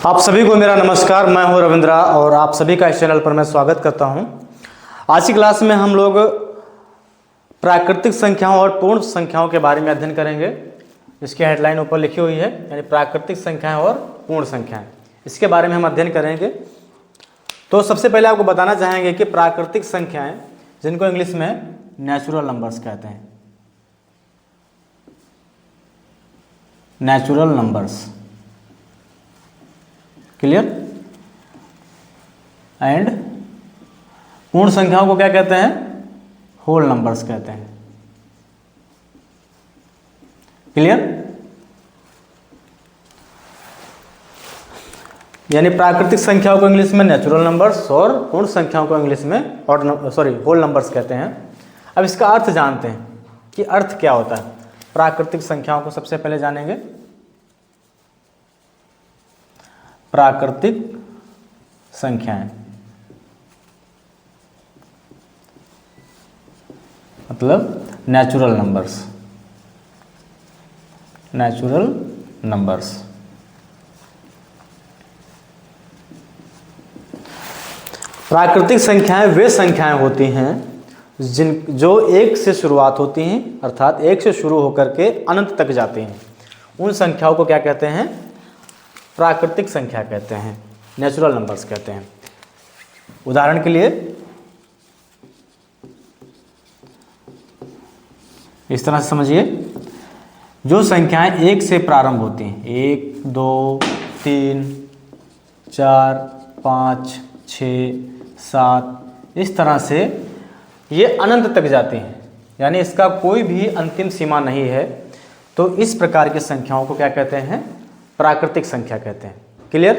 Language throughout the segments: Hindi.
आप सभी को मेरा नमस्कार। मैं हूं रविंद्रा और आप सभी का इस चैनल पर मैं स्वागत करता हूं। आज की क्लास में हम लोग प्राकृतिक संख्याओं और पूर्ण संख्याओं के बारे में अध्ययन करेंगे। इसकी हेडलाइन ऊपर लिखी हुई है, यानी प्राकृतिक संख्याएं और पूर्ण संख्याएं, इसके बारे में हम अध्ययन करेंगे। तो सबसे पहले आपको बताना चाहेंगे कि प्राकृतिक संख्याएं, जिनको इंग्लिश में नेचुरल नंबर्स कहते हैं, नेचुरल नंबर्स, क्लियर। एंड पूर्ण संख्याओं को क्या कहते हैं? होल नंबर्स कहते हैं, क्लियर। यानी प्राकृतिक संख्याओं को इंग्लिश में नेचुरल नंबर्स और पूर्ण संख्याओं को इंग्लिश में होल नंबर्स कहते हैं। अब इसका अर्थ जानते हैं कि अर्थ क्या होता है। प्राकृतिक संख्याओं को सबसे पहले जानेंगे। प्राकृतिक संख्याएं मतलब नेचुरल नंबर्स, नेचुरल नंबर्स। प्राकृतिक संख्याएं वे संख्याएं होती हैं जो एक से शुरुआत होती हैं, अर्थात एक से शुरू होकर के अनंत तक जाती हैं। उन संख्याओं को क्या कहते हैं? प्राकृतिक संख्या कहते हैं, नेचुरल नंबर्स कहते हैं। उदाहरण के लिए इस तरह से समझिए, जो संख्याएं एक से प्रारंभ होती हैं, 1, 2, 3, 4, 5, 6, 7, इस तरह से ये अनंत तक जाती हैं, यानी इसका कोई भी अंतिम सीमा नहीं है। तो इस प्रकार की संख्याओं को क्या कहते हैं? प्राकृतिक संख्या कहते हैं, क्लियर।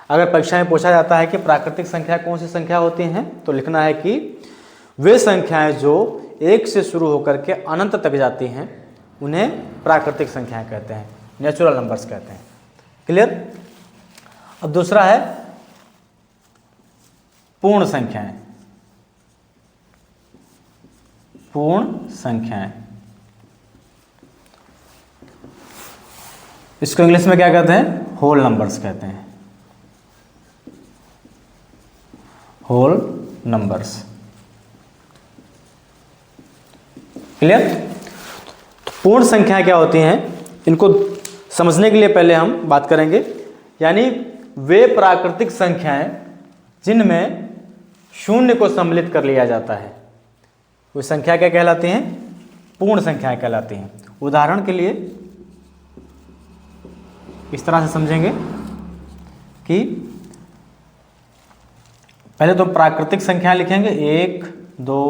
अगर परीक्षा में पूछा जाता है कि प्राकृतिक संख्या कौन सी संख्या होती हैं, तो लिखना है कि वे संख्याएं जो एक से शुरू होकर के अनंत तक जाती हैं उन्हें प्राकृतिक संख्याएं कहते हैं, नेचुरल नंबर्स कहते हैं, क्लियर। अब दूसरा है पूर्ण संख्याएं। पूर्ण संख्याएं, इसको इंग्लिश में क्या कहते हैं? होल नंबर्स कहते हैं, होल नंबर्स, क्लियर। पूर्ण संख्या क्या होती हैं, इनको समझने के लिए पहले हम बात करेंगे। यानी वे प्राकृतिक संख्याएं जिनमें शून्य को सम्मिलित कर लिया जाता है, वो संख्या क्या कहलाती हैं? पूर्ण संख्याएं कहलाती हैं। उदाहरण के लिए इस तरह से समझेंगे कि पहले तो प्राकृतिक संख्या लिखेंगे, 1, 2,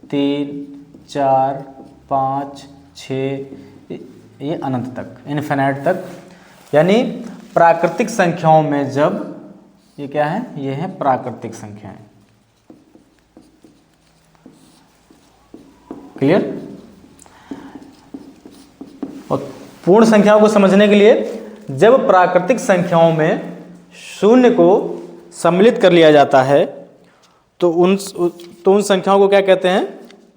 3, 4, 5, 6, ये अनंत तक, इनफिनिट तक। यानी प्राकृतिक संख्याओं में जब ये क्या है? ये है प्राकृतिक संख्याएं, क्लियर। और पूर्ण संख्याओं को समझने के लिए जब प्राकृतिक संख्याओं में शून्य को सम्मिलित कर लिया जाता है तो उन संख्याओं को क्या कहते हैं?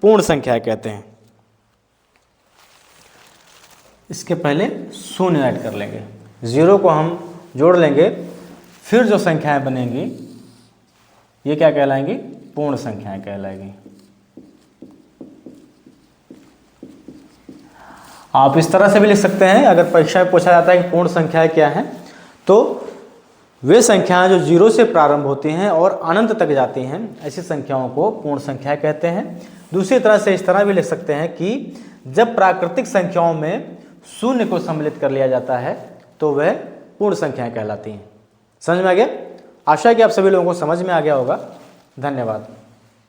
पूर्ण संख्या कहते हैं। इसके पहले शून्य ऐड कर लेंगे, 0 को हम जोड़ लेंगे, फिर जो संख्याएं बनेंगी ये क्या कहलाएंगी? पूर्ण संख्याएं कहलाएंगी। आप इस तरह से भी लिख सकते हैं, अगर परीक्षा में पूछा जाता है कि पूर्ण संख्याएं क्या हैं, तो वे संख्याएं जो 0 से प्रारंभ होती हैं और अनंत तक जाती हैं, ऐसी संख्याओं को पूर्ण संख्या कहते हैं। दूसरी तरह से इस तरह भी लिख सकते हैं कि जब प्राकृतिक संख्याओं में शून्य को सम्मिलित कर लिया जाता है तो वह पूर्ण संख्याएं कहलाती हैं। समझ में आ गया? आशा है कि आप सभी लोगों को समझ में आ गया होगा। धन्यवाद।